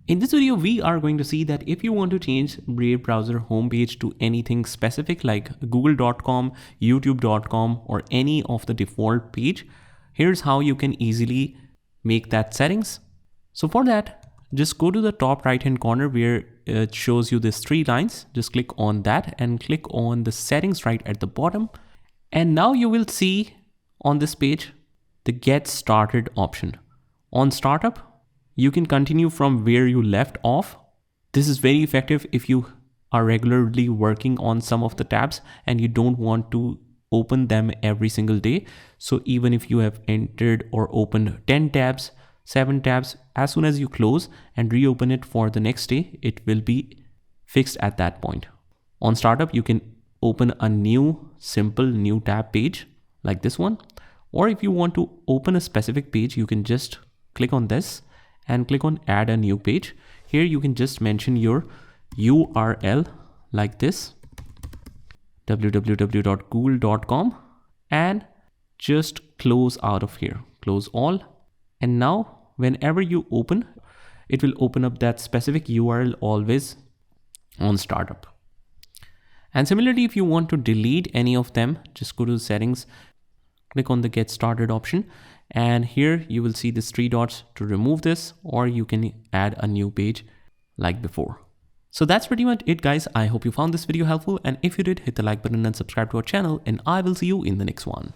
In this video, we are going to see that if you want to change Brave browser homepage to anything specific like google.com, youtube.com, or any of the default page, here's how you can easily make that settings. So for that, just go to the top right hand corner where it shows you these three lines. Just click on that and click on the settings right at the bottom. And now you will see on this page the get started option. On startup, you can continue from where you left off. This is very effective if you are regularly working on some of the tabs and you don't want to open them every single day. So even if you have entered or opened 10 tabs, 7 tabs, as soon as you close and reopen it for the next day, it will be fixed at that point. On startup, you can open a new simple new tab page like this one. Or if you want to open a specific page, you can just click on this and click on add a new page. Here you can just mention your URL like this, www.google.com, and just close out of here, close all. And now whenever you open, it will open up that specific URL always on startup. And similarly, if you want to delete any of them, just go to the settings, click on the get started option, and here you will see these 3 dots to remove this, or you can add a new page like before. So that's pretty much it, guys. I hope you found this video helpful, and if you did, hit the like button and subscribe to our channel, and I will see you in the next one.